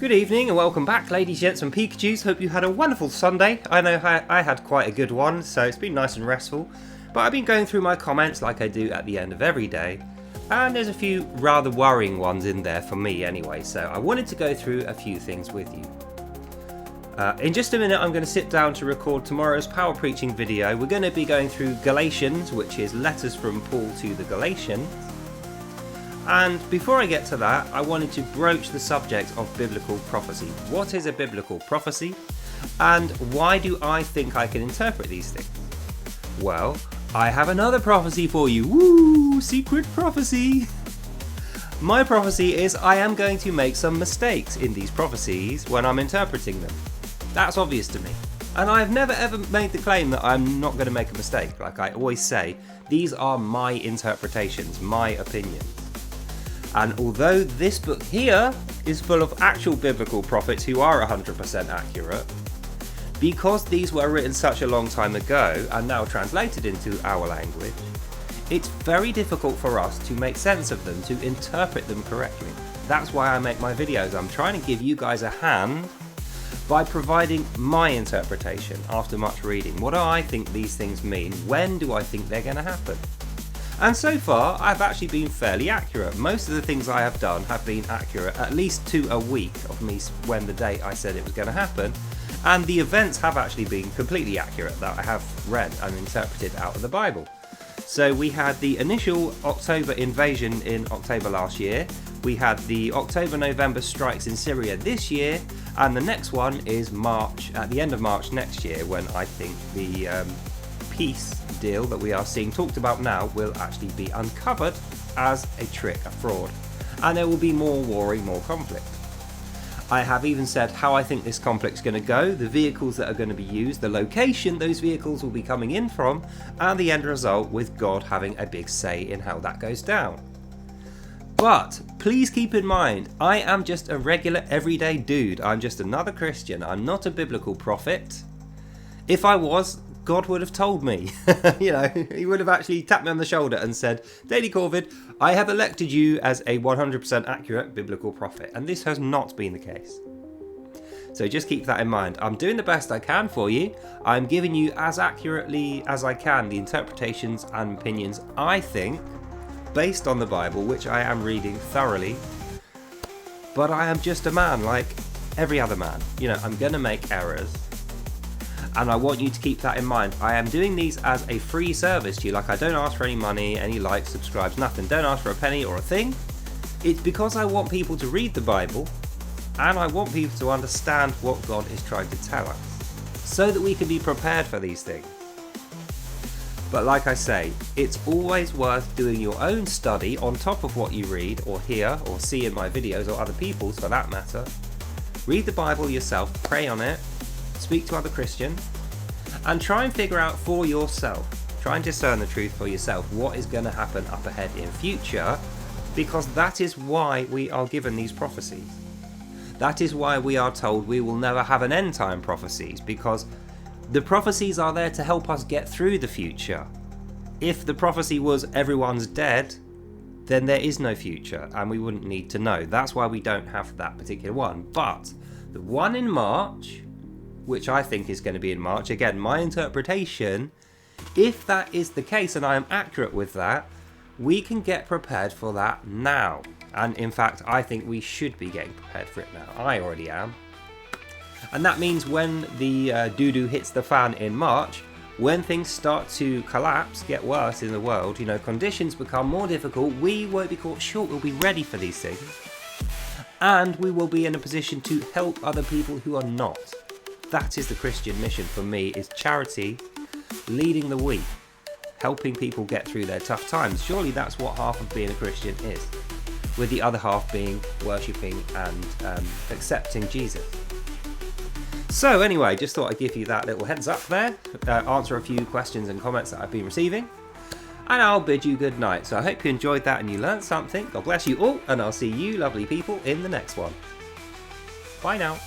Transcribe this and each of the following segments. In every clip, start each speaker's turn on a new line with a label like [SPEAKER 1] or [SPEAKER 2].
[SPEAKER 1] Good evening and welcome back, ladies, gents and Pikachus. Hope you had a wonderful Sunday. I know I had quite a good one, so it's been nice and restful. But I've been going through my comments like I do at the end of every day. And there's a few rather worrying ones in there for me anyway, so I wanted to go through a few things with you. In just a minute I'm going to sit down to record tomorrow's power preaching video. We're going to be going through Galatians, which is letters from Paul to the Galatians. And before I get to that, I wanted to broach the subject of biblical prophecy. What is a biblical prophecy? And why do I think I can interpret these things? Well, I have another prophecy for you. Woo! Secret prophecy! My prophecy is I am going to make some mistakes in these prophecies when I'm interpreting them. That's obvious to me. And I've never ever made the claim that I'm not going to make a mistake. Like I always say, these are my interpretations, my opinions. And although this book here is full of actual biblical prophets who are 100% accurate, because these were written such a long time ago and now translated into our language, it's very difficult for us to make sense of them, to interpret them correctly. That's why I make my videos. I'm trying to give you guys a hand by providing my interpretation after much reading. What do I think these things mean? When do I think they're going to happen? And so far, I've actually been fairly accurate. Most of the things I have done have been accurate, at least to a week of me when the date I said it was going to happen. And the events have actually been completely accurate that I have read and interpreted out of the Bible. So we had the initial October invasion in October last year. We had the October-November strikes in Syria this year. And the next one is March, at the end of March next year, when I think the peace deal that we are seeing talked about now will actually be uncovered as a trick, a fraud, and there will be more warring, more conflict. I have even said how I think this conflict's going to go, the vehicles that are going to be used, the location those vehicles will be coming in from, and the end result with God having a big say in how that goes down. But please keep in mind, I am just a regular everyday dude. I'm just another Christian. I'm not a biblical prophet. If I was, God would have told me. He would have actually tapped me on the shoulder and said, Daily Corvid, I have elected you as a 100% accurate biblical prophet. And this has not been the case. So just keep that in mind. I'm doing the best I can for you. I'm giving you as accurately as I can the interpretations and opinions I think, based on the Bible, which I am reading thoroughly. But I am just a man like every other man. I'm going to make errors. And I want you to keep that in mind. I am doing these as a free service to you. Like, I don't ask for any money, any likes, subscribes, nothing. Don't ask for a penny or a thing. It's because I want people to read the Bible and I want people to understand what God is trying to tell us so that we can be prepared for these things. But like I say, it's always worth doing your own study on top of what you read or hear or see in my videos, or other people's for that matter. Read the Bible yourself, pray on it, speak to other Christians, and try and figure out for yourself, try and discern the truth for yourself, what is going to happen up ahead in future, because that is why we are given these prophecies. That is why we are told we will never have an end time prophecies, because the prophecies are there to help us get through the future. If the prophecy was everyone's dead, then there is no future and we wouldn't need to know. That's why we don't have that particular one. But the one in March, which I think is going to be in March, again, my interpretation, if that is the case and I am accurate with that, we can get prepared for that now. And in fact, I think we should be getting prepared for it now. I already am. And that means when the doo-doo hits the fan in March, when things start to collapse, get worse in the world, conditions become more difficult, we won't be caught short, we'll be ready for these things. And we will be in a position to help other people who are not. That is the Christian mission for me, is charity, leading the weak, helping people get through their tough times. Surely that's what half of being a Christian is, with the other half being worshipping and accepting Jesus. So anyway, just thought I'd give you that little heads up there, answer a few questions and comments that I've been receiving, and I'll bid you good night. So I hope you enjoyed that and you learned something. God bless you all, and I'll see you lovely people in the next one. Bye now.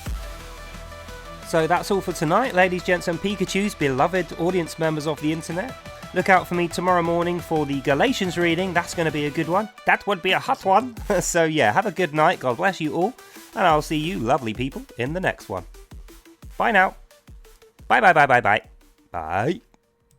[SPEAKER 1] So that's all for tonight, ladies, gents and Pikachus, beloved audience members of the internet. Look out for me tomorrow morning for the Galatians reading. That's going to be a good one. That would be a hot one. So yeah, have a good night. God bless you all. and I'll see you lovely people in the next one. Bye now. Bye bye bye bye bye. Bye.